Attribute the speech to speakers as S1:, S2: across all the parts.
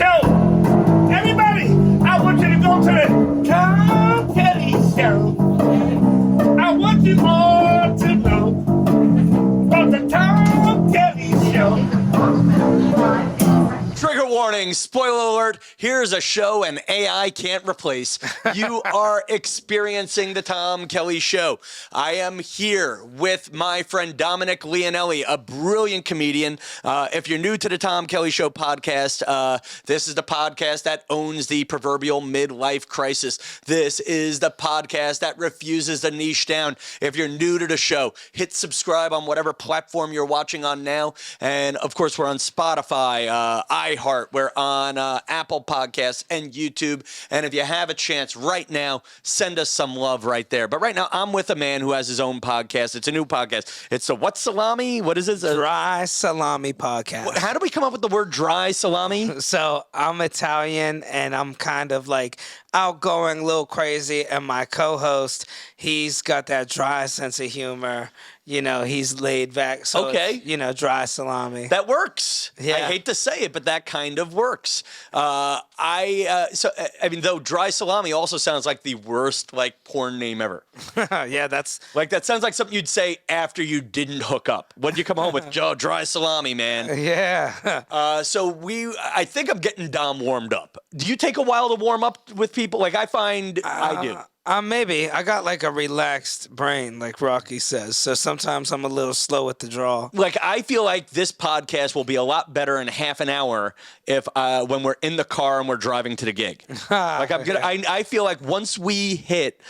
S1: Show. Everybody, I want you to go to the Tom Kelly Show. I want you all to know about the Tom Kelly Show.
S2: Trigger warning, spoiler alert, here's a show an AI can't replace. You are experiencing the Tom Kelly Show. I am here with my friend Dominic Leonelli, a brilliant comedian. If you're new to the Tom Kelly Show podcast, this is the podcast that owns the proverbial midlife crisis. This is the podcast that refuses to niche down. If you're new to the show, hit subscribe on whatever platform you're watching on now. And of course, we're on Spotify, iHeart. We're on Apple Podcasts and YouTube. And if you have a chance right now, send us some love right there. But right now, I'm with a man who has his own podcast. It's a new podcast. It's a what salami? What is it?
S3: Dry Salami podcast.
S2: How do we come up with the word dry salami?
S3: So I'm Italian and I'm kind of like outgoing, a little crazy. And my co-host, he's got that dry sense of humor. You know, he's laid back. So
S2: okay.
S3: It's, you know, dry salami.
S2: That works.
S3: Yeah.
S2: I hate to say it, but that kind of works. I mean, though dry salami also sounds like the worst like porn name ever.
S3: Yeah, that's
S2: like that sounds like something you'd say after you didn't hook up. What'd you come home with? Joe, dry salami, man.
S3: Yeah.
S2: I think I'm getting Dom warmed up. Do you take a while to warm up with people? Like I find I do.
S3: Maybe. I got like a relaxed brain, like Rocky says. So sometimes I'm a little slow at the draw.
S2: Like I feel like this podcast will be a lot better in half an hour if when we're in the car and we're driving to the gig. Like I feel like once we hit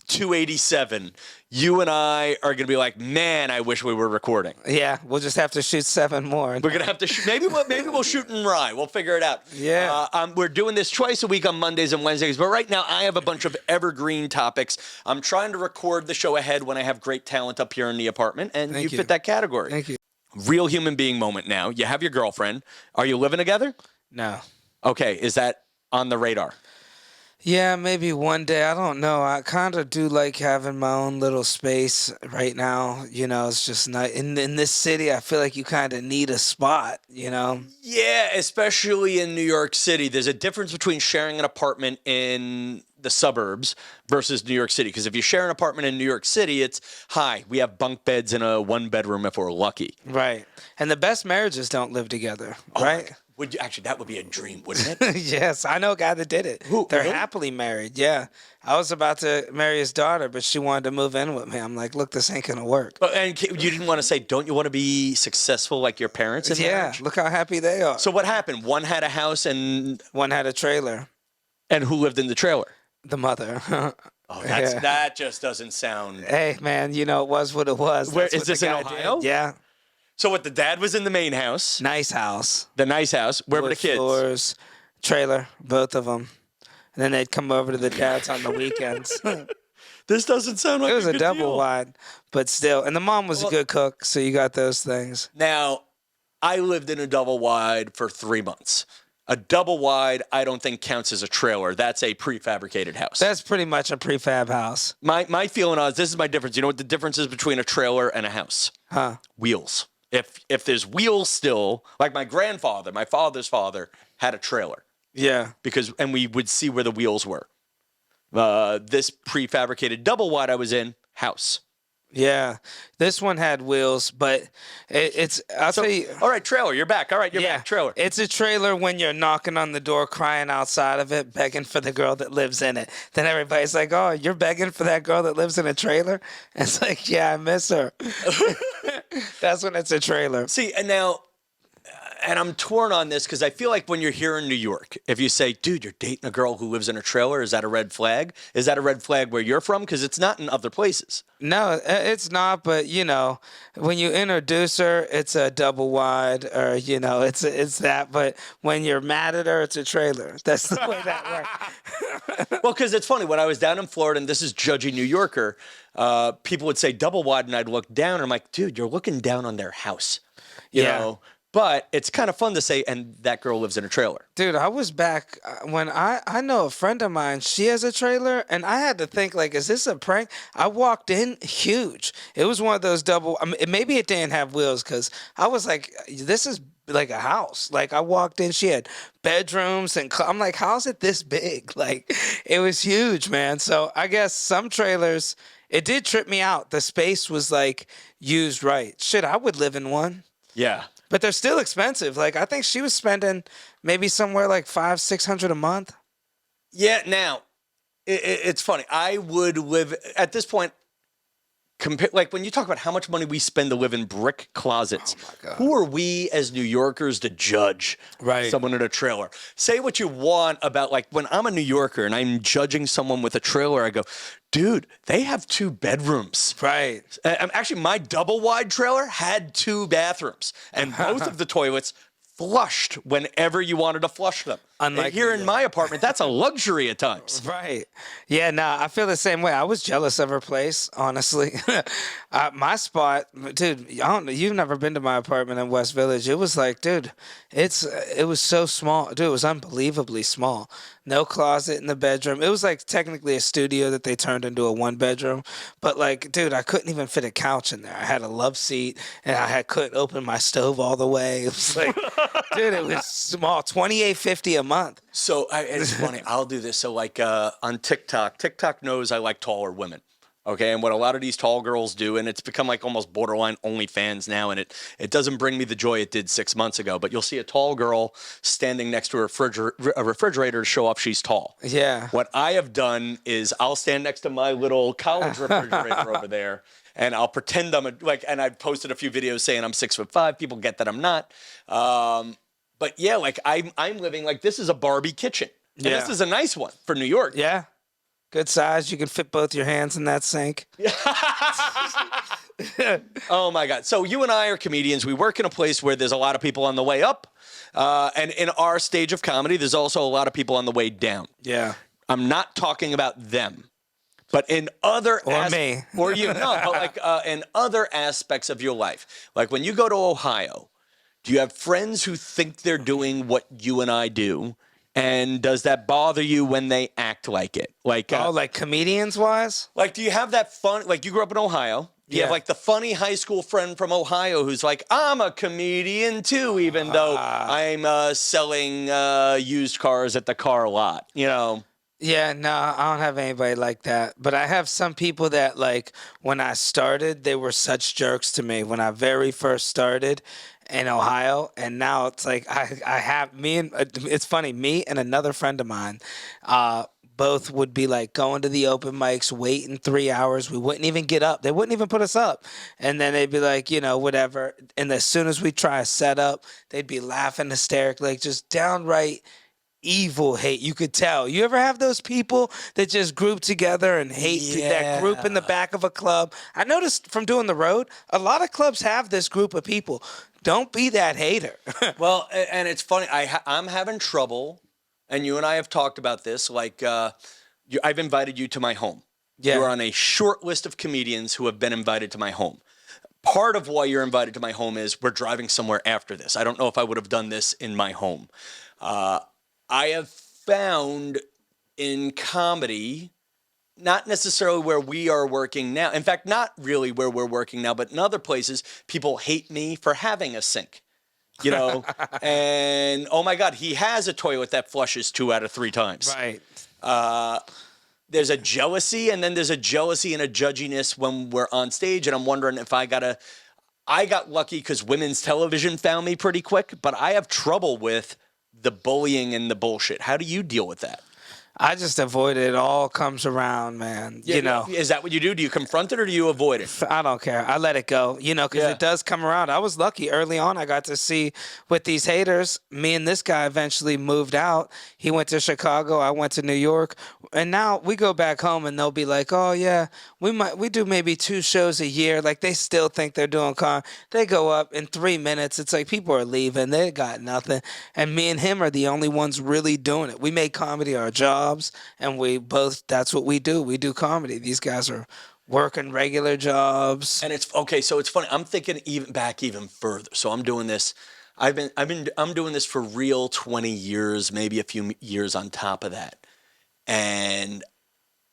S2: 287, you and I are gonna be like, man, I wish we were recording.
S3: Yeah, we'll just have to shoot 7 more.
S2: We're gonna have to shoot. Maybe we'll shoot and rye. We'll figure it out.
S3: Yeah.
S2: We're doing this twice a week on Mondays and Wednesdays, but right now I have a bunch of evergreen topics. I'm trying to record the show ahead when I have great talent up here in the apartment, and you fit that category.
S3: Thank you.
S2: Real human being moment now. You have your girlfriend. Are you living together?
S3: No.
S2: Okay. Is that on the radar?
S3: Yeah, maybe one day. I don't know. I kind of do like having my own little space right now. You know, it's just not in this city. I feel like you kind of need a spot, you know?
S2: Yeah, especially in New York City. There's a difference between sharing an apartment in the suburbs versus New York City. Because if you share an apartment in New York City, it's, hi, we have bunk beds in a 1-bedroom if we're lucky.
S3: Right. And the best marriages don't live together, right?
S2: Actually, that would be a dream, wouldn't it?
S3: Yes, I know a guy that did it.
S2: Who?
S3: They're
S2: Really?
S3: happily married, yeah. I was about to marry his daughter, but she wanted to move in with me. I'm like, look, this ain't going to work.
S2: And you didn't want to say, don't you want to be successful like your parents in marriage?
S3: Look how happy they are.
S2: So what happened? One had a house and...
S3: One had a trailer.
S2: And who lived in the trailer?
S3: The mother.
S2: Oh, that just doesn't sound...
S3: Hey, man, you know, it was what it was.
S2: Where, is this in Ohio?
S3: Did. Yeah.
S2: So what, the dad was in the main house?
S3: Nice house.
S2: The nice house. Where were the kids?
S3: Floors, trailer, both of them. And then they'd come over to the dad's on the weekends.
S2: This doesn't sound like
S3: it was a double
S2: deal.
S3: wide, but still. And the mom was a good cook, so you got those things.
S2: Now, I lived in a double wide for 3 months. A double wide, I don't think counts as a trailer. That's a prefabricated house.
S3: That's pretty much a prefab house.
S2: My feeling is, this is my difference. You know what the difference is between a trailer and a house?
S3: Huh?
S2: Wheels. If there's wheels still, like my grandfather, my father's father had a trailer.
S3: Yeah.
S2: And we would see where the wheels were. This prefabricated double wide I was in, house.
S3: Yeah. This one had wheels, but I'll tell you.
S2: All right, trailer, you're back. All right, you're back, trailer.
S3: It's a trailer when you're knocking on the door, crying outside of it, begging for the girl that lives in it. Then everybody's like, oh, you're begging for that girl that lives in a trailer? And it's like, yeah, I miss her. That's when it's a trailer.
S2: See, and now, and I'm torn on this because I feel like when you're here in New York, if you say, dude, you're dating a girl who lives in a trailer, is that a red flag? Is that a red flag where you're from? Because it's not in other places.
S3: No, it's not. But, you know, when you introduce her, it's a double wide or, you know, it's that. But when you're mad at her, it's a trailer. That's the way that works.
S2: Well, because it's funny. When I was down in Florida, and this is judgy New Yorker, people would say double wide, and I'd look down, and I'm like, dude, you're looking down on their house. You know? But it's kind of fun to say, and that girl lives in a trailer.
S3: Dude, I was back when I know a friend of mine, she has a trailer, and I had to think, like, is this a prank? I walked in huge. It was one of those double, I mean, maybe it didn't have wheels because I was like, this is like a house. Like, I walked in, she had bedrooms, and I'm like, how's it this big? Like, it was huge, man. So I guess some trailers, it did trip me out. The space was like used right. Shit, I would live in one.
S2: Yeah.
S3: But they're still expensive. Like, I think she was spending maybe somewhere like $500-600 a month.
S2: Yeah. Now, it's funny. I would live at this point. Like when you talk about how much money we spend to live in brick closets, who are we as New Yorkers to judge someone in a trailer? Say what you want about, like, when I'm a New Yorker and I'm judging someone with a trailer, I go, dude, they have 2 bedrooms.
S3: Right.
S2: Actually, my double wide trailer had 2 bathrooms, and both of the toilets flushed whenever you wanted to flush them. Unlike here in my apartment, that's a luxury at times.
S3: Right. Yeah, nah, I feel the same way. I was jealous of her place, honestly. My spot, dude, you've never been to my apartment in West Village. It was like, dude, it was so small. Dude, it was unbelievably small. No closet in the bedroom. It was like technically a studio that they turned into a 1-bedroom. But like, dude, I couldn't even fit a couch in there. I had a love seat, and couldn't open my stove all the way. It was like, dude, it was small. $28.50 a month.
S2: So it's funny. I'll do this. So like on TikTok knows I like taller women. Okay, and what a lot of these tall girls do, and it's become like almost borderline OnlyFans now, and it doesn't bring me the joy it did 6 months ago. But you'll see a tall girl standing next to a refrigerator to show off she's tall.
S3: Yeah.
S2: What I have done is I'll stand next to my little college refrigerator over there, and I'll pretend and I've posted a few videos saying I'm 6'5". People get that I'm not. But yeah, like I'm living like this is a Barbie kitchen. And this is a nice one for New York.
S3: Yeah. Good size. You can fit both your hands in that sink.
S2: Oh, my God. So you and I are comedians. We work in a place where there's a lot of people on the way up. And in our stage of comedy, there's also a lot of people on the way down.
S3: Yeah.
S2: I'm not talking about them. But in other
S3: me.
S2: Or you. No, but like in other aspects of your life. Like when you go to Ohio, do you have friends who think they're doing what you and I do? And does that bother you when they act like it? Like
S3: like comedians wise?
S2: Like, do you have that fun? Like, you grew up in Ohio. Do you have like the funny high school friend from Ohio who's like, I'm a comedian too, even though I'm selling used cars at the car lot, you know?
S3: Yeah, no, I don't have anybody like that. But I have some people that, like, when I started, they were such jerks to me when I very first started in Ohio. And now it's like I have it's funny, me and another friend of mine both would be like going to the open mics, waiting 3 hours. We wouldn't even get up. They wouldn't even put us up. And then they'd be like, you know, whatever. And as soon as we try a setup, they'd be laughing hysterically, like just downright evil hate. You could tell. You ever have those people that just group together and hate that group in the back of a club? I noticed from doing the road, a lot of clubs have this group of people. Don't be that hater.
S2: Well, and it's funny. I'm having trouble, and you and I have talked about this. Like, I've invited you to my home. Yeah. You're on a short list of comedians who have been invited to my home. Part of why you're invited to my home is we're driving somewhere after this. I don't know if I would have done this in my home. I have found in comedy, not necessarily where we are working now. In fact, not really where we're working now, but in other places, people hate me for having a sink, you know? And, oh my God, he has a toilet that flushes 2 out of 3 times.
S3: Right.
S2: There's a jealousy, and then there's a jealousy and a judginess when we're on stage. And I'm wondering if I got lucky because women's television found me pretty quick, but I have trouble with the bullying and the bullshit. How do you deal with that?
S3: I just avoid it. It all comes around, man.
S2: Yeah,
S3: you know.
S2: Is that what you do? Do you confront it or do you avoid it?
S3: I don't care. I let it go, you know, because it does come around. I was lucky early on. I got to see with these haters. Me and this guy eventually moved out. He went to Chicago. I went to New York. And now we go back home and they'll be like, oh, yeah, we do maybe 2 shows a year. Like they still think they're doing They go up in 3 minutes. It's like people are leaving. They got nothing. And me and him are the only ones really doing it. We make comedy our job. And we both, that's what we do. We do comedy. These guys are working regular jobs.
S2: And it's okay. So it's funny. I'm thinking even further. So I'm doing this. I'm doing this for real 20 years, maybe a few years on top of that. And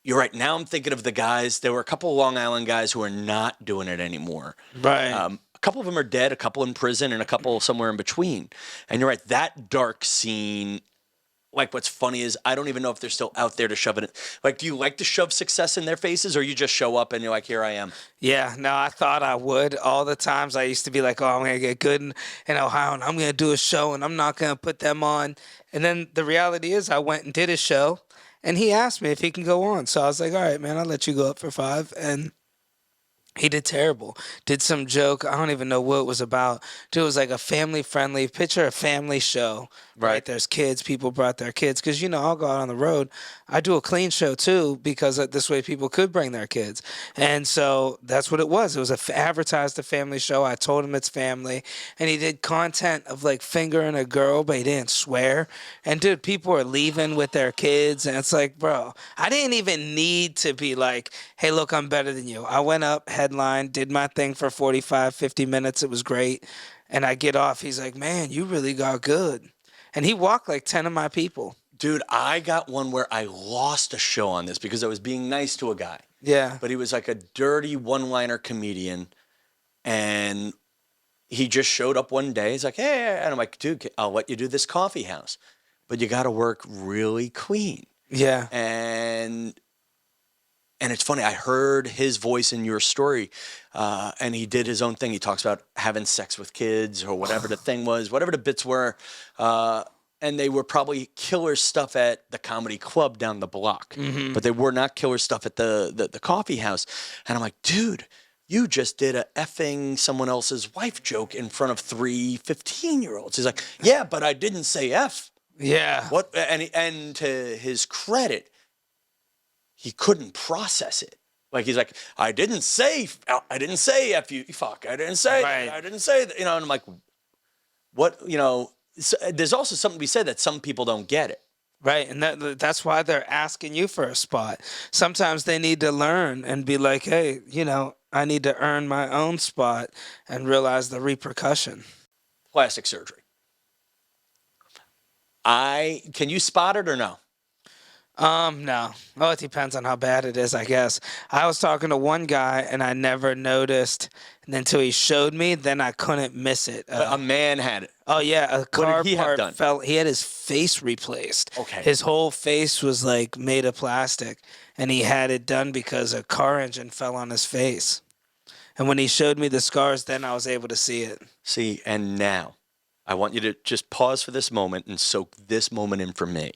S2: you're right. Now I'm thinking of the guys. There were a couple of Long Island guys who are not doing it anymore.
S3: Right.
S2: A couple of them are dead, a couple in prison, and a couple somewhere in between. And you're right. That dark scene. Like, what's funny is I don't even know if they're still out there to shove it. Like, do you like to shove success in their faces, or you just show up and you're like, here I am?
S3: Yeah, no, I thought I would. All the times I used to be like, oh, I'm going to get good in Ohio, and I'm going to do a show, and I'm not going to put them on. And then the reality is I went and did a show, and he asked me if he can go on. So I was like, all right, man, I'll let you go up for 5. And he did terrible. Did some joke. I don't even know what it was about. Dude, it was like a family-friendly, picture a family show. Right. There's kids. People brought their kids. Because, I'll go out on the road. I do a clean show, too, because this way people could bring their kids. And so that's what it was. It was advertised a family show. I told him it's family. And he did content of, like, fingering a girl, but he didn't swear. And, dude, people are leaving with their kids. And it's like, bro, I didn't even need to be like, hey, look, I'm better than you. I went up, headline, did my thing for 45, 50 minutes. It was great. And I get off. He's like, man, you really got good. And he walked like 10 of my people.
S2: Dude, I got one where I lost a show on this because I was being nice to a guy.
S3: Yeah.
S2: But he was like a dirty one-liner comedian. And he just showed up one day. He's like, hey. And I'm like, dude, I'll let you do this coffee house. But you got to work really clean.
S3: Yeah.
S2: And it's funny. I heard his voice in your story, and he did his own thing. He talks about having sex with kids or whatever the thing was, whatever the bits were. And they were probably killer stuff at the comedy club down the block. Mm-hmm. But they were not killer stuff at the coffee house. And I'm like, dude, you just did a effing someone else's wife joke in front of 3 15-year-olds. He's like, yeah, but I didn't say F.
S3: Yeah.
S2: What? And to his credit, he couldn't process it. Like, he's like, I didn't say F you, fuck. I didn't say
S3: right.
S2: that. I didn't say that. And I'm like, what, so there's also something to be said that some people don't get it.
S3: Right. And that's why they're asking you for a spot. Sometimes they need to learn and be like, hey, I need to earn my own spot and realize the repercussion.
S2: Plastic surgery. Can you spot it or no?
S3: No. Oh, it depends on how bad it is, I guess. I was talking to one guy and I never noticed until he showed me, then I couldn't miss it.
S2: A man had it.
S3: Oh yeah, a car
S2: What did he have done?
S3: fell. He had his face replaced.
S2: Okay.
S3: His whole face was like made of plastic, and he had it done because a car engine fell on his face. And when he showed me the scars, then I was able to see it.
S2: See, and now I want you to just pause for this moment and soak this moment in for me.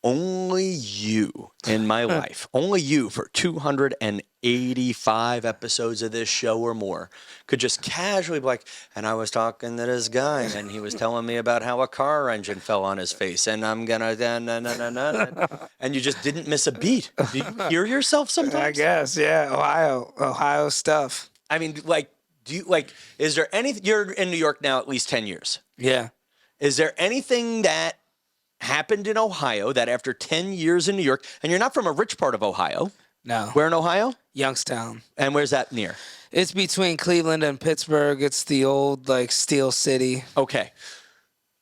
S2: Only you in my life, only you for 285 episodes of this show or more could just casually be like, and I was talking to this guy and he was telling me about how a car engine fell on his face and I'm gonna, and you just didn't miss a beat. Do you hear yourself sometimes?
S3: I guess, yeah. Ohio stuff.
S2: I mean, is there anything, you're in New York now at least 10 years.
S3: Yeah.
S2: Is there anything that happened in Ohio that after 10 years in New York, and you're not from a rich part of Ohio.
S3: No.
S2: Where in Ohio?
S3: Youngstown.
S2: And where's that near?
S3: It's between Cleveland and Pittsburgh. It's the old, Steel City.
S2: Okay.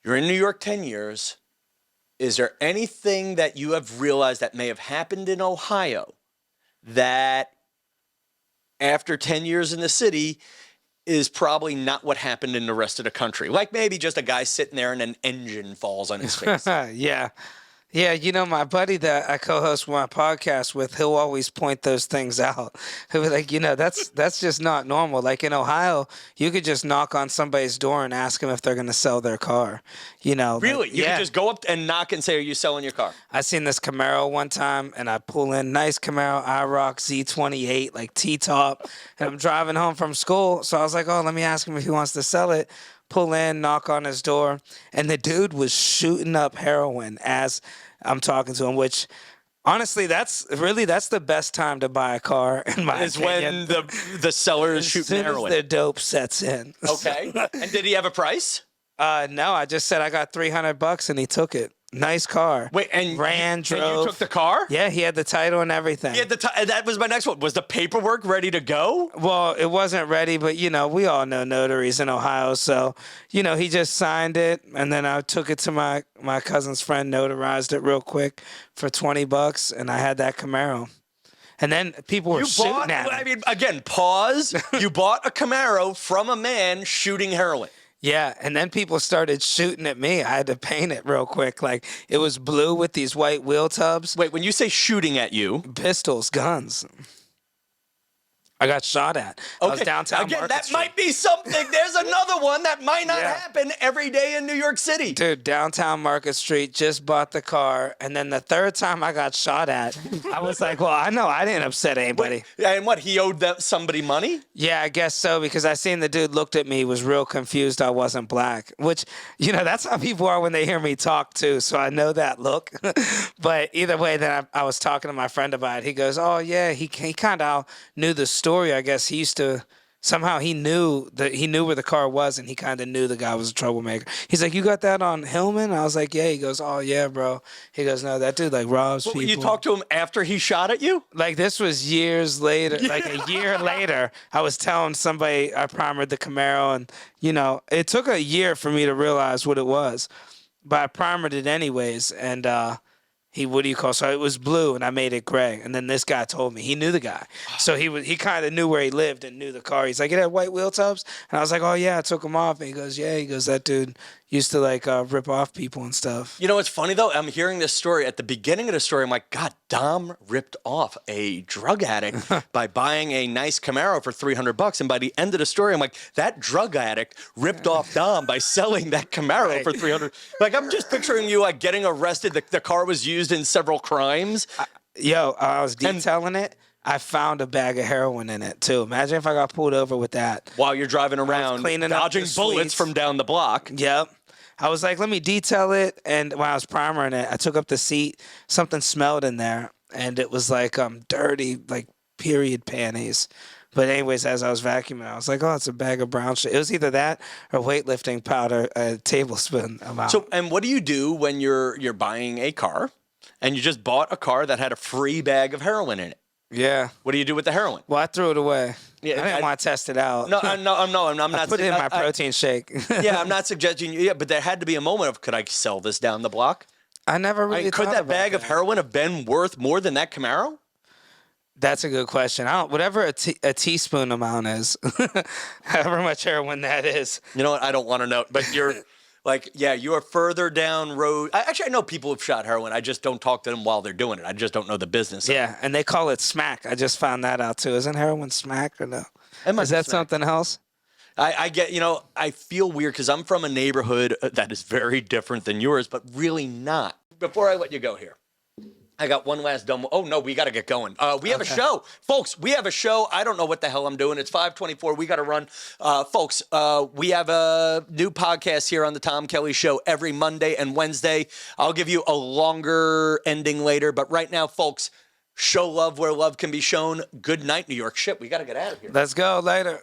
S2: You're in New York 10 years. Is there anything that you have realized that may have happened in Ohio that after 10 years in the city is probably not what happened in the rest of the country? Like maybe just a guy sitting there and an engine falls on his face.
S3: Yeah. Yeah, my buddy that I co-host my podcast with, he'll always point those things out. He'll be like, that's just not normal. Like in Ohio, you could just knock on somebody's door and ask them if they're going to sell their car.
S2: Really? You could just go up and knock and say, are you selling your car?
S3: I seen this Camaro one time, and I pull in, nice Camaro IROC Z28, like T-top, and I'm driving home from school. So I was like, oh, let me ask him if he wants to sell it. Pull in, knock on his door, and the dude was shooting up heroin as I'm talking to him, which honestly, that's the best time to buy a car, in my opinion.
S2: When the seller is shooting heroin.
S3: As the dope sets in.
S2: Okay. And did he have a price?
S3: No, I just said I got $300 and he took it. Nice car.
S2: Wait, and
S3: drove.
S2: And you took the car?
S3: Yeah, he had the title and everything.
S2: Yeah, that was my next one. Was the paperwork ready to go?
S3: Well, it wasn't ready, but, we all know notaries in Ohio. So, he just signed it, and then I took it to my cousin's friend, notarized it real quick for $20, and I had that Camaro. And then people were shooting at me.
S2: I mean, again, pause. You bought a Camaro from a man shooting heroin.
S3: Yeah, and then people started shooting at me. I had to paint it real quick. Like, it was blue with these white wheel tubs.
S2: Wait, when you say shooting at you...
S3: Pistols, guns. I got shot at. I was downtown
S2: Again,
S3: Market
S2: that
S3: Street.
S2: might be something. There's another one that might not happen every day in New York City.
S3: Dude, downtown Market Street, just bought the car. And then the third time I got shot at, I was like, well, I know I didn't upset anybody.
S2: And what, he owed somebody money?
S3: Yeah, I guess so, because I seen the dude looked at me, was real confused I wasn't black, which, that's how people are when they hear me talk, too. So I know that look. But either way, then I was talking to my friend about it. He goes, oh, yeah, he kind of knew the story. I guess he used to somehow he knew where the car was, and he kind of knew the guy was a troublemaker. He's like, you got that on Hillman? I was like, yeah. He goes, oh yeah, bro. He goes, no, that dude robs people.
S2: You talked to him after he shot at you?
S3: Like, this was years later. Like a year later, I was telling somebody I primered the Camaro, and it took a year for me to realize what it was, but I primered it anyways, and so it was blue, and I made it gray. And then this guy told me he knew the guy, so he kind of knew where he lived and knew the car. He's like, it had white wheel tubs, and I was like, oh yeah, I took them off. And he goes, yeah. He goes, that dude used to rip off people and stuff.
S2: It's funny though. I'm hearing this story at the beginning of the story. I'm like, God, Dom ripped off a drug addict by buying a nice Camaro for $300, and by the end of the story, I'm like, that drug addict ripped off Dom by selling that Camaro for $300. Like, I'm just picturing you getting arrested. The car was used in several crimes.
S3: I was detailing it. I found a bag of heroin in it, too. Imagine if I got pulled over with that.
S2: While you're driving around, dodging bullets from down the block.
S3: Yep. I was like, let me detail it. And when I was primering it, I took up the seat. Something smelled in there. And it was dirty, period panties. But anyways, as I was vacuuming, I was like, oh, it's a bag of brown shit. It was either that or weightlifting powder, a tablespoon amount.
S2: So, and what do you do when you're buying a car and you just bought a car that had a free bag of heroin in it?
S3: Yeah.
S2: What do you do with the heroin?
S3: Well, I threw it away.
S2: Yeah,
S3: I didn't want to test it out.
S2: No, I'm not.
S3: I put it in my protein shake.
S2: Yeah, I'm not suggesting. Yeah, but there had to be a moment of, could I sell this down the block?
S3: I never really
S2: could that bag of heroin have been worth more than that Camaro?
S3: That's a good question. Whatever a teaspoon amount is, however much heroin that is.
S2: You know what? I don't want to know. But you're you are further down road. I know people who've shot heroin. I just don't talk to them while they're doing it. I just don't know the business.
S3: Yeah, and they call it smack. I just found that out too. Isn't heroin smack or no? Is that something else?
S2: I get, I feel weird because I'm from a neighborhood that is very different than yours, but really not. Before I let you go here, I got one last dumb. Oh no, we got to get going. We have a show, folks. We have a show. I don't know what the hell I'm doing. It's 5:24. We got to run, folks. We have a new podcast here on the Tom Kelly Show every Monday and Wednesday. I'll give you a longer ending later, but right now, folks, show love where love can be shown. Good night, New York. Shit, we got to get out of here.
S3: Let's go later.